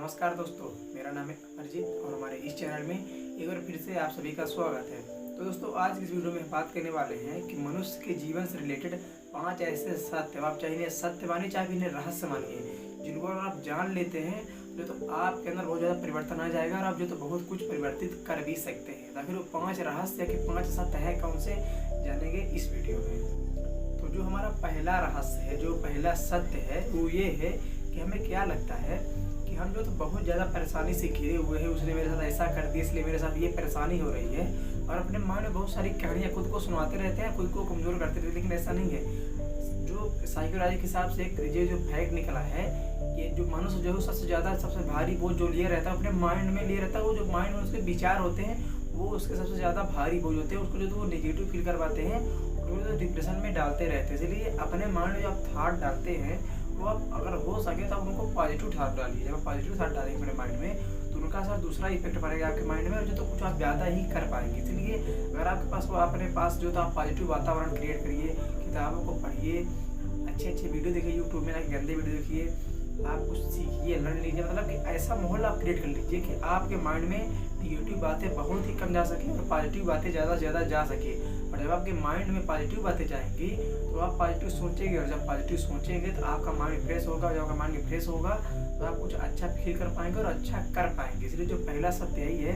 नमस्कार दोस्तों, मेरा नाम है अमरजीत और हमारे इस चैनल में एक बार फिर से आप सभी का स्वागत है। तो दोस्तों, आज की इस वीडियो में बात करने वाले हैं कि मनुष्य के जीवन से रिलेटेड 5 ऐसे सत्य, आप चाहे इन्हें सत्य मानिए चाहे इन्हें रहस्य मानिए, जिनको अगर आप जान लेते हैं तो आपके अंदर बहुत ज़्यादा परिवर्तन आ जाएगा और आप तो बहुत कुछ परिवर्तित कर भी सकते हैं। तो फिर वो 5 रहस्य कि 5 सत्य है कौन से, जानेंगे इस वीडियो में। तो जो हमारा पहला रहस्य है, जो पहला सत्य है, वो ये है कि हमें क्या लगता है कि हम तो बहुत ज़्यादा परेशानी से घिरे हुए हैं। उसने मेरे साथ ऐसा कर दिया, इसलिए मेरे साथ ये परेशानी हो रही है, और अपने मन में बहुत सारी कहानियाँ खुद को सुनाते रहते हैं, खुद को कमज़ोर करते रहते हैं। लेकिन ऐसा नहीं है। जो साइकोलॉजी के हिसाब से एक जो फैक्ट निकला है कि जो मनुष्य जो है सबसे भारी बोझ जो लिए रहता है अपने माइंड में लिए रहता है, वो जो माइंड में उसके विचार होते हैं वो उसके सबसे ज़्यादा भारी बोझ होते हैं। उसको जो तो वो नेगेटिव फील करवाते हैं, तो डिप्रेशन में डालते रहते हैं। इसलिए अपने माइंड में जो आप थाट डालते हैं वो आप अगर हो सके तो आप उनको पॉजिटिव थाट डालिए। जब आप पॉजिटिव थाट डालेंगे अपने माइंड में तो उनका असर दूसरा इफेक्ट पड़ेगा आपके माइंड में, और जो तो कुछ आप ज़्यादा ही कर पाएंगे। इसलिए अगर आपके पास वो अपने पास जो तो आप पॉजिटिव वातावरण क्रिएट करिए, किताबों को पढ़िए, अच्छे यूडियो देखिए, यूट्यूब में ना गंदे वीडियो देखिए, आप कुछ सीखिए, लर्न लीजिए। मतलब कि ऐसा माहौल आप क्रिएट कर लीजिए कि आपके माइंड में निगेटिव बातें बहुत ही कम जा सके और पॉजिटिव बातें ज़्यादा से ज़्यादा जा सके। और जब आपके माइंड में पॉजिटिव बातें जाएंगी तो आप पॉजिटिव सोचेंगे, और जब पॉजिटिव सोचेंगे तो आपका माइंड फ्रेश होगा। जब आपका माइंड फ्रेश होगा तो आप कुछ अच्छा फील कर पाएंगे और अच्छा कर पाएंगे। इसलिए जो पहला सत्य यही है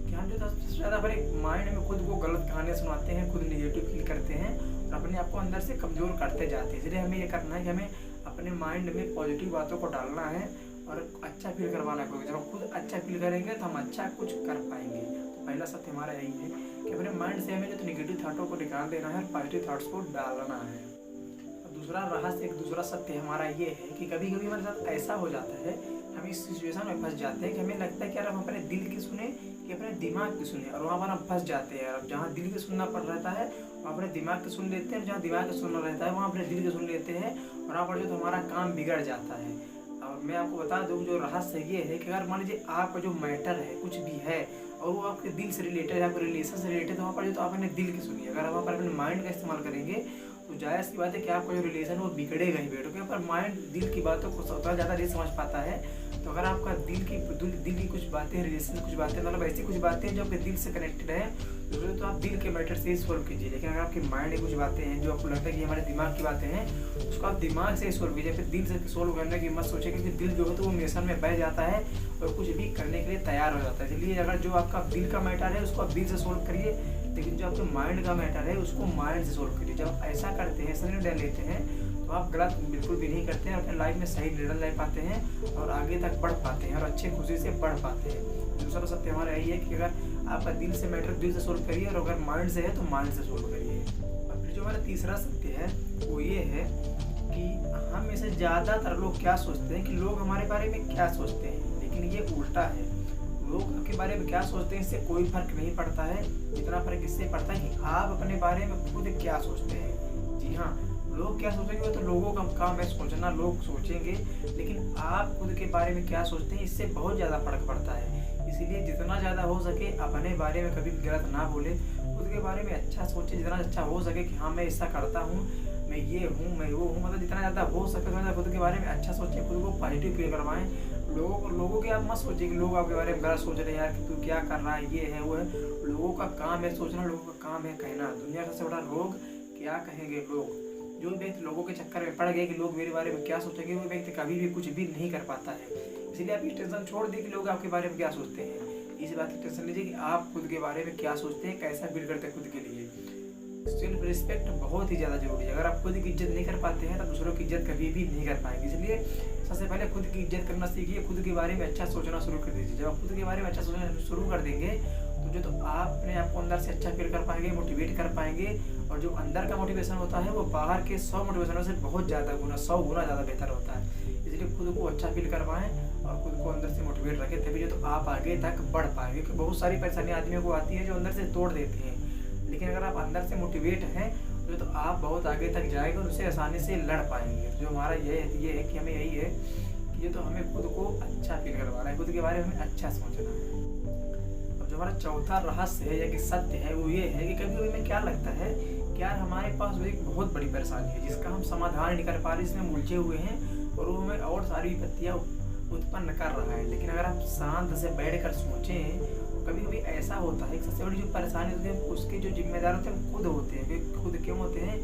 कि हम जो सबसे ज़्यादा अपने माइंड में खुद को गलत कहानियाँ सुनाते हैं, खुद निगेटिव फील करते हैं और अपने आप को अंदर से कमज़ोर करते जाते हैं। इसलिए हमें ये करना है कि हमें अपने माइंड में पॉजिटिव बातों को डालना है और अच्छा फील करवाना है। जब हम खुद अच्छा फील करेंगे तो हम अच्छा कुछ कर पाएंगे। तो पहला सत्य हमारा यही है कि अपने माइंड से हमें जो निगेटिव थाटों को निकाल देना है और पॉजिटिव थाट्स को डालना है। और दूसरा रहस्य, एक दूसरा सत्य हमारा ये है कि कभी कभी हमारे साथ ऐसा हो जाता है, हम इस सिचुएशन में फंस जाते हैं कि हमें लगता है कि यार हम अपने दिल की सुने कि अपने दिमाग की सुने, और वहाँ पर हम फंस जाते हैं। अब जहाँ दिल की सुनना पड़ रहता है वहाँ अपने दिमाग की सुन लेते हैं, जहाँ दिमाग की सुनना रहता है वहाँ अपने दिल की सुन लेते हैं, और वहाँ पर जो हमारा काम बिगड़ जाता है। और मैं आपको बता दूँ जो रहस्य ये है कि अगर मान लीजिए आपका जो मैटर है कुछ भी है और वो आपके दिल से रिलेटेड है, आपके रिलेशन से रिलेटेड, तो वहाँ पर जो तो आप अपने दिल की सुनिए। अगर आप वहाँ पर अपने माइंड का इस्तेमाल करेंगे तो जायज़ सी बात है कि आपका जो रिलेशन वो बिगड़ेगा ही बिगड़ेगा। पर माइंड दिल की बातों को उतना ज़्यादा नहीं समझ पाता है। तो अगर आपका दिल की कुछ बातें, रिलेशन की कुछ बातें, मतलब ऐसी कुछ बातें जो आपके दिल से कनेक्टेड है, तो आप दिल के मैटर से ही सोल्व कीजिए। लेकिन अगर आपके माइंड में कुछ बातें हैं जो आपको लगता है कि हमारे दिमाग की बातें हैं, उसको आप दिमाग से ही सोल्व कीजिए। फिर दिल से सोल्व करने की मत सोचिए, क्योंकि दिल जो है तो वो इमोशन में बह जाता है और कुछ भी करने के लिए तैयार हो जाता है। इसलिए अगर जो आपका दिल का मैटर है उसको आप दिल से सोल्व करिए, लेकिन जो आपके माइंड का मैटर है उसको माइंड से सोल्व करिए। जब आप ऐसा करते हैं, ऐसा निर्णय लेते हैं, तो आप गलत बिल्कुल भी नहीं करते हैं, अपने लाइफ में सही निर्णय ले पाते हैं और आगे तक बढ़ पाते हैं और अच्छे खुशी से बढ़ पाते हैं। दूसरा सत्य हमारा यही है कि अगर आपका दिल से मैटर दिल से सोल्व करिए, और अगर माइंड से है तो माइंड से सोल्व करिए। और फिर जो हमारा तीसरा सत्य है वो ये है कि हम में से ज़्यादातर लोग क्या सोचते हैं कि लोग हमारे बारे में क्या सोचते हैं, लेकिन ये उल्टा है। लोग आपके बारे में क्या सोचते हैं इससे कोई फर्क नहीं पड़ता है, जितना फर्क इससे पड़ता है कि आप अपने बारे में खुद क्या सोचते हैं। जी हाँ, लोग क्या सोचेंगे वो तो लोगों का काम है सोचना, लोग सोचेंगे, लेकिन आप खुद के बारे में क्या सोचते हैं इससे बहुत ज़्यादा फर्क पड़ता है। इसीलिए जितना ज़्यादा हो सके अपने बारे में कभी गलत ना बोले, खुद के बारे में अच्छा सोचे, जितना अच्छा हो सके कि हाँ मैं ऐसा करता हूँ, मैं ये हूँ, मैं वो हूँ, मतलब जितना ज़्यादा हो सके उतना खुद के बारे में अच्छा सोचें, खुद को पॉजिटिव फील करवाएं। लोगों के आप मत सोचिए कि लोग आपके बारे में गलत सोच रहे हैं, यार कि तू क्या कर रहा है, ये है वो है। लोगों का काम है सोचना, लोगों का काम है कहना। दुनिया का सबसे बड़ा रोग क्या कहेंगे लोग। जो व्यक्ति लोगों के चक्कर में पड़ गए कि लोग मेरे बारे में क्या सोचेंगे, वो व्यक्ति कभी भी कुछ भी नहीं कर पाता है। इसलिए आप ये टेंशन छोड़ दें कि लोग आपके बारे में क्या सोचते हैं। इस बात की टेंशन लीजिए कि आप खुद के बारे में क्या सोचते हैं, कैसा फील करते हैं खुद के लिए। सेल्फ रिस्पेक्ट बहुत ही ज़्यादा जरूरी है। अगर आप खुद की इज्जत नहीं कर पाते हैं तो दूसरों की इज्जत कभी भी नहीं कर पाएंगे। इसलिए सबसे पहले खुद की इज्जत करना सीखिए, खुद के बारे में अच्छा सोचना शुरू कर दीजिए। जब आप खुद के बारे में अच्छा सोचना शुरू कर देंगे तो आप अपने आप को अंदर से अच्छा फील कर पाएंगे, मोटिवेट कर पाएंगे, और जो अंदर का मोटिवेशन होता है वो बाहर के 100 मोटिवेशनों से बहुत ज़्यादा 100 गुना ज़्यादा बेहतर होता है। इसलिए खुद को अच्छा फील करवाएं और खुद को अंदर से मोटिवेट रखें, तभी जो तो आप आगे तक बढ़ पाएंगे। क्योंकि बहुत सारी परेशानी आदमियों को आती है जो अंदर से तोड़ देती हैं, लेकिन अगर आप अंदर से मोटिवेट हैं तो आप बहुत आगे तक जाएंगे और उससे आसानी से लड़ पाएंगे। जो हमारा ये है कि हमें यही है कि ये तो हमें खुद को अच्छा फील करवाना है, खुद के बारे में हमें अच्छा सोचना है। अब जो हमारा चौथा रहस्य है या कि सत्य है वो ये है कि कभी कभी हमें क्या लगता है कि यार हमारे पास वो एक बहुत बड़ी परेशानी है जिसका हम समाधान नहीं कर पा रहे, इसमें उलझे हुए हैं और वो हमें और सारी विपत्तियाँ उत्पन्न कर रहा है। लेकिन अगर आप शांत से बैठ कर सोचें, कभी कभी ऐसा होता है कि सबसे बड़ी जो परेशानी होती है उसके जो जिम्मेदार होते हैं खुद होते हैं। वे खुद क्यों होते हैं?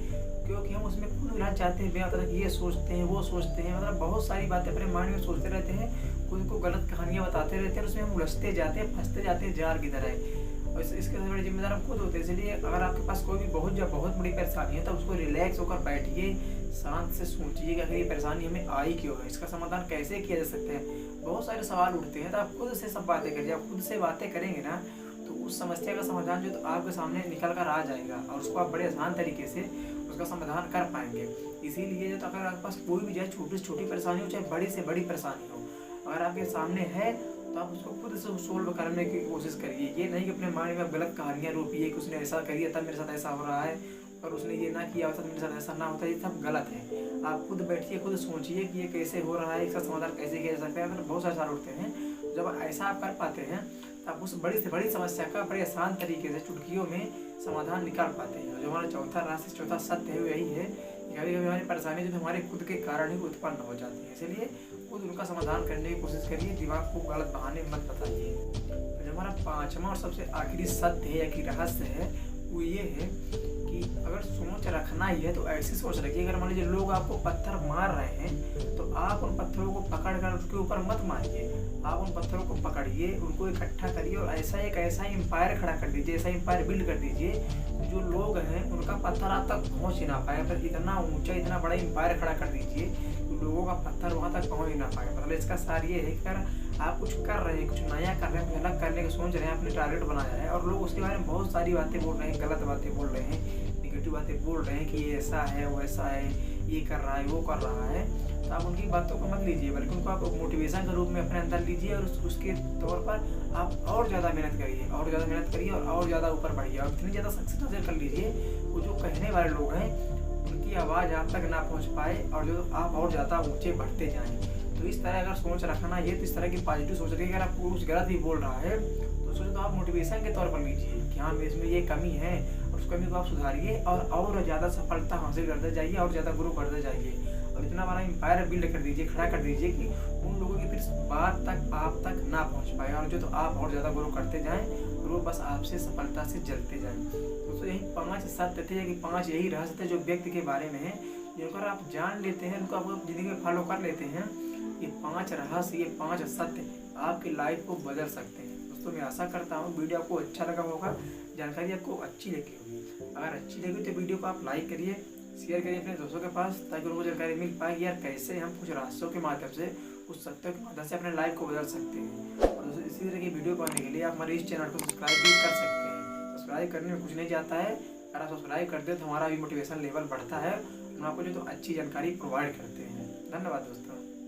क्योंकि हम उसमें खुद उलझ जाते हैं, बेहतर तक ये सोचते हैं वो सोचते हैं, मतलब बहुत सारी बातें अपने माइंड में सोचते रहते हैं, खुद को गलत कहानियाँ बताते रहते हैं, उसमें हम उलझते जाते हैं, फंसते जाते हैं जार की तरह। और इसके सबसे बड़े जिम्मेदार हम खुद होते हैं। इसलिए अगर आपके पास कोई भी बहुत बड़ी परेशानी है तो उसको रिलैक्स होकर बैठिए, शांत से सोचिए कि आखिर ये परेशानी हमें आई क्यों है, इसका समाधान कैसे किया जा सकता है। बहुत सारे सवाल उठते हैं, तो आप खुद से सब बातें करिए। आप खुद से बातें करेंगे ना तो उस समस्या का समाधान जो तो आपके सामने निकल कर आ जाएगा और उसको आप बड़े आसान तरीके से उसका समाधान कर पाएंगे। इसीलिए जो तो अगर आपके पास कोई भी जो है छोटी से छोटी परेशानी हो, चाहे बड़ी से बड़ी परेशानी हो, अगर आपके सामने है तो आप उसको खुद से सोल्व करने की कोशिश करिए। ये नहीं कि अपने माइंड में गलत कहानियाँ रोपिए कि उसने ऐसा करिए तब मेरे साथ ऐसा हो रहा है, और उसने ये ना किया होता तो मेरे साथ ऐसा ना होता। ये सब गलत है। आप खुद बैठिए, खुद सोचिए कि ये कैसे हो रहा है, इसका समाधान कैसे किया जा सकता है। अगर बहुत सारे सवाल उठते हैं, जब ऐसा आप कर पाते हैं तो आप उस बड़ी से बड़ी समस्या का बड़े आसान तरीके से चुटकियों में समाधान निकाल पाते हैं। जो हमारा चौथा रहस्य, चौथा सत्य है वो यही है कि कभी कभी हमारी परेशानी जो हमारे खुद के कारण ही उत्पन्न हो जाती है। इसलिए खुद उनका समाधान करने की कोशिश करिए, दिमाग को गलत बहाने मत बताइए। तो जो हमारा पांचवा और सबसे आखिरी सत्य है या कि रहस्य है वो ये है कि अगर सोच रखना ही है तो ऐसी सोच रखिए। अगर मान लीजिए लोग आपको पत्थर मार रहे हैं तो आप उन पत्थरों को पकड़ कर उसके ऊपर मत मारिए। आप उन पत्थरों को पकड़िए, उनको इकट्ठा करिए और ऐसा एक ऐसा एम्पायर खड़ा कर दीजिए, ऐसा एम्पायर बिल्ड कर दीजिए जो लोग हैं उनका पत्थर आप तक पहुँच ही ना पाए। पर इतना ऊंचा, इतना बड़ा एम्पायर खड़ा कर दीजिए लोगों का पत्थर वहाँ तक पहुँच ही ना पाए। मतलब इसका सार ये है कि अगर आप कुछ कर रहे हैं, कुछ नया कर रहे हैं, कुछ अलग करने का सोच रहे हैं, आपने टारगेट बनाया है और लोग उसके बारे में बहुत सारी बातें बोल रहे हैं, गलत बातें बोल रहे हैं, निगेटिव बातें बोल रहे हैं कि ये ऐसा है, वो ऐसा है, ये कर रहा है, वो कर रहा है, तो आप उनकी बातों को मत लीजिए, बल्कि उनको आप मोटिवेशन के रूप में अपने अंदर लीजिए और उसके तौर पर आप और ज़्यादा मेहनत करिए, और ज़्यादा मेहनत करिए और ज़्यादा ऊपर बढ़िए और इतनी ज़्यादा सक्सेस हासिल कर लीजिए वो जो कहने वाले लोग हैं उनकी आवाज़ आप तक ना पहुँच पाए और जो आप और ज़्यादा ऊँचे बढ़ते जाएँ। तो इस तरह अगर सोच रखना ये, तो इस तरह की पॉजिटिव सोच रखिए। अगर आपको कुछ गलत भी बोल रहा है तो सोचो तो आप मोटिवेशन के तौर पर लीजिए कि हाँ इसमें ये कमी है और उस कमी को आप सुधारिए और ज़्यादा सफलता हासिल करते जाइए और ज़्यादा ग्रो करते जाइए और इतना बड़ा एम्पायर बिल्ड कर दीजिए, खड़ा कर दीजिए कि उन लोगों की फिर बात तक आप तक ना पहुँच पाए और जो तो आप और ज़्यादा ग्रो करते जाएँ और वो बस आपसे सफलता से जलते जाएँ। दोस्तों यही 5 सत्य थे कि 5 यही रहस्य थे जो व्यक्ति के बारे में है, जिनको अगर आप जान लेते हैं, उनको आप जिंदगी में फॉलो कर लेते हैं, ये 5 रहस्य, ये 5 सत्य आपकी लाइफ को बदल सकते हैं। दोस्तों मैं आशा करता हूँ वीडियो आपको अच्छा लगा होगा, जानकारी आपको अच्छी लगी होगी। अगर अच्छी लगी तो वीडियो को आप लाइक करिए, शेयर करिए अपने दोस्तों के पास, ताकि उनको जानकारी मिल पाए यार कैसे हम कुछ रहस्यों के माध्यम से, कुछ सत्यों के माध्यम से अपने लाइफ को बदल सकते हैं। और दोस्तों इसी तरह की वीडियो पाने के लिए आप हमारे इस चैनल को सब्सक्राइब भी कर सकते हैं। सब्सक्राइब करने में कुछ नहीं जाता है, अगर आप सब्सक्राइब करते हैं तो हमारा भी मोटिवेशन लेवल बढ़ता है, हम आपको जो तो अच्छी जानकारी प्रोवाइड करते हैं। धन्यवाद दोस्तों।